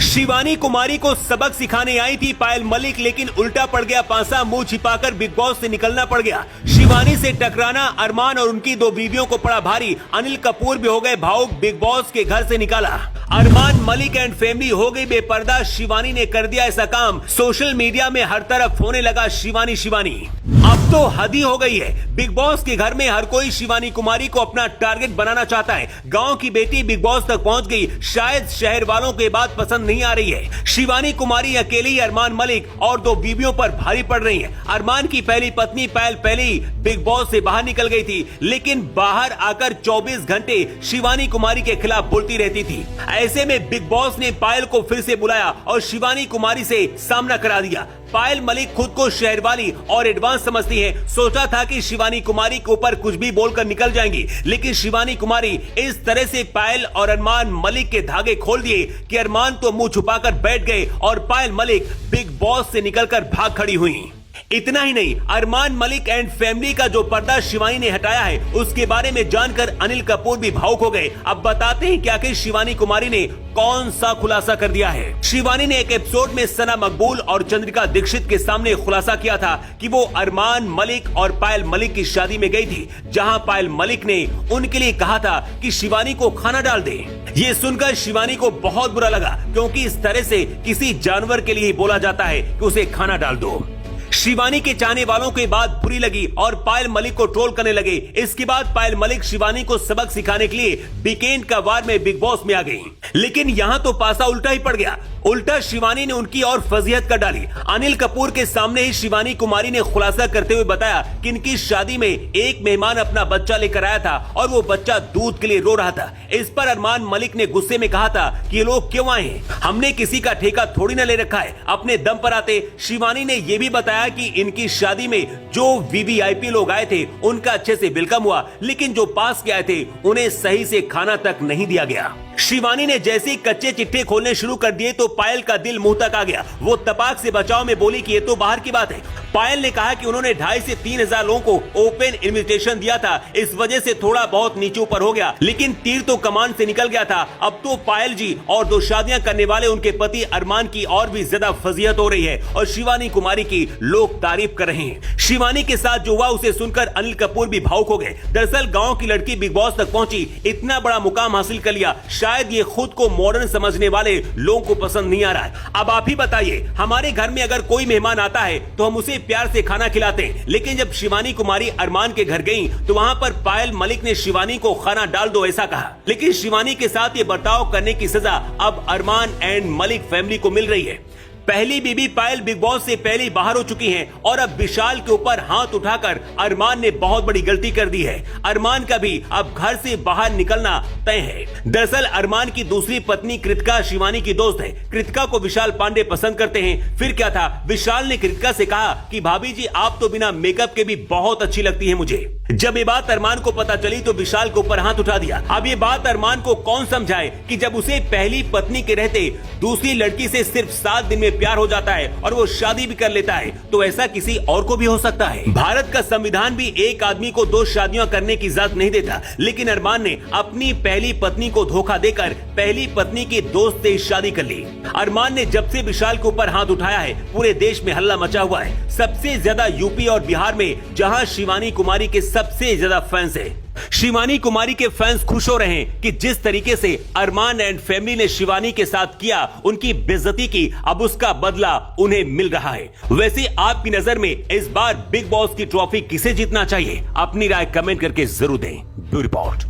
शिवानी कुमारी को सबक सिखाने आई थी पायल मलिक, लेकिन उल्टा पड़ गया पांसा। मुंह छिपाकर बिग बॉस से निकलना पड़ गया। शिवानी से टकराना अरमान और उनकी दो बीवियों को पड़ा भारी। अनिल कपूर भी हो गए भावुक, बिग बॉस के घर से निकाला। अरमान मलिक एंड फैमिली हो गई बेपर्दा। शिवानी ने कर दिया ऐसा काम, सोशल मीडिया में हर तरफ होने लगा शिवानी शिवानी। अब तो हद ही हो गई है। बिग बॉस के घर में हर कोई शिवानी कुमारी को अपना टारगेट बनाना चाहता है। गांव की बेटी बिग बॉस तक पहुंच गई, शायद शहर वालों को ये बात पसंद नहीं आ रही है। शिवानी कुमारी अकेली अरमान मलिक और दो बीवियों पर भारी पड़ रही है। अरमान की पहली पत्नी पायल पहले ही बिग बॉस से बाहर निकल गई थी, लेकिन बाहर आकर 24 घंटे शिवानी कुमारी के खिलाफ बोलती रहती थी। ऐसे में बिग बॉस ने पायल को फिर से बुलाया और शिवानी कुमारी से सामना करा दिया। पायल मलिक खुद को शहर वाली और एडवांस समझती है। सोचा था कि शिवानी कुमारी के ऊपर कुछ भी बोलकर निकल जाएंगी, लेकिन शिवानी कुमारी इस तरह से पायल और अरमान मलिक के धागे खोल दिए कि अरमान तो मुंह छुपाकर बैठ गए और पायल मलिक बिग बॉस से निकलकर भाग खड़ी हुई। इतना ही नहीं, अरमान मलिक एंड फैमिली का जो पर्दा शिवानी ने हटाया है, उसके बारे में जानकर अनिल कपूर भी भावुक हो गए। अब बताते हैं कि आखिर शिवानी कुमारी ने कौन सा खुलासा कर दिया है। शिवानी ने एक एपिसोड में सना मकबूल और चंद्रिका दीक्षित के सामने खुलासा किया था कि वो अरमान मलिक और पायल मलिक की शादी में गई थी, जहां पायल मलिक ने उनके लिए कहा था कि शिवानी को खाना डाल दे। ये सुनकर शिवानी को बहुत बुरा लगा, क्योंकि इस तरह से किसी जानवर के लिए ही बोला जाता है कि उसे खाना डाल दो। शिवानी के चाहने वालों को बात बुरी लगी और पायल मलिक को ट्रोल करने लगे। इसके बाद पायल मलिक शिवानी को सबक सिखाने के लिए वीकेंड का वार में बिग बॉस में आ गई, लेकिन यहाँ तो पासा उल्टा ही पड़ गया। उल्टा शिवानी ने उनकी और फजीहत कर डाली। अनिल कपूर के सामने ही शिवानी कुमारी ने खुलासा करते हुए बताया कि इनकी शादी में एक मेहमान अपना बच्चा लेकर आया था और वो बच्चा दूध के लिए रो रहा था। इस पर अरमान मलिक ने गुस्से में कहा था कि ये लोग क्यों आए हैं, हमने किसी का ठेका थोड़ी ना ले रखा है, अपने दम पर आते। शिवानी ने यह भी बताया कि इनकी शादी में जो वीवीआईपी लोग आए थे उनका अच्छे से वेलकम हुआ, लेकिन जो पास के आए थे उन्हें सही से खाना तक नहीं दिया गया। शिवानी ने जैसे ही कच्चे चिट्ठे खोलने शुरू कर दिए तो पायल का दिल मुंह तक आ गया। वो तपाक से बचाव में बोली कि ये तो बाहर की बात है। पायल ने कहा कि उन्होंने 2,500 से 3,000 लोगों को ओपन इनविटेशन दिया था, इस वजह से थोड़ा बहुत नीचे ऊपर हो गया, लेकिन तीर तो कमान से निकल गया था। अब तो पायल जी और दो शादियां करने वाले उनके पति अरमान की और भी ज्यादा फजीहत हो रही है और शिवानी कुमारी की लोग तारीफ कर रहे हैं। शिवानी के साथ जो हुआ उसे सुनकर अनिल कपूर भी भावुक हो गए। दरअसल गाँव की लड़की बिग बॉस तक पहुंची, इतना बड़ा मुकाम हासिल कर लिया, शायद ये खुद को मॉडर्न समझने वाले लोगों को पसंद नहीं आ रहा है। अब आप ही बताइए, हमारे घर में अगर कोई मेहमान आता है तो हम उसे प्यार से खाना खिलाते हैं, लेकिन जब शिवानी कुमारी अरमान के घर गई तो वहां पर पायल मलिक ने शिवानी को खाना डाल दो ऐसा कहा, लेकिन शिवानी के साथ ये बर्ताव करने की सजा अब अरमान एंड मलिक फैमिली को मिल रही है। पहली बीबी पायल बिग बॉस से पहले ही बाहर हो चुकी हैं और अब विशाल के ऊपर हाथ उठाकर अरमान ने बहुत बड़ी गलती कर दी है। अरमान का भी अब घर से बाहर निकलना तय है। दरअसल अरमान की दूसरी पत्नी कृतिका शिवानी की दोस्त है। कृतिका को विशाल पांडे पसंद करते हैं। फिर क्या था, विशाल ने कृतिका से कहा कि भाभी जी आप तो बिना मेकअप के भी बहुत अच्छी लगती है मुझे। जब ये बात अरमान को पता चली तो विशाल के ऊपर हाथ उठा दिया। अब ये बात अरमान को कौन समझाए कि जब उसे पहली पत्नी के रहते दूसरी लड़की से सिर्फ 7 दिन में प्यार हो जाता है और वो शादी भी कर लेता है, तो ऐसा किसी और को भी हो सकता है। भारत का संविधान भी एक आदमी को 2 शादियां करने की इजाजत नहीं देता, लेकिन अरमान ने अपनी पहली पत्नी को धोखा देकर पहली पत्नी के दोस्त से शादी कर ली। अरमान ने जब से विशाल के ऊपर हाथ उठाया है, पूरे देश में हल्ला मचा हुआ है। सबसे ज्यादा यूपी और बिहार में, जहां शिवानी कुमारी के सबसे ज्यादा फैंस है। शिवानी कुमारी के फैंस खुश हो रहे हैं कि जिस तरीके से अरमान एंड फैमिली ने शिवानी के साथ किया, उनकी बेइज्जती की, अब उसका बदला उन्हें मिल रहा है। वैसे आपकी नजर में इस बार बिग बॉस की ट्रॉफी किसे जीतना चाहिए? अपनी राय कमेंट करके जरूर दें। Bureau report.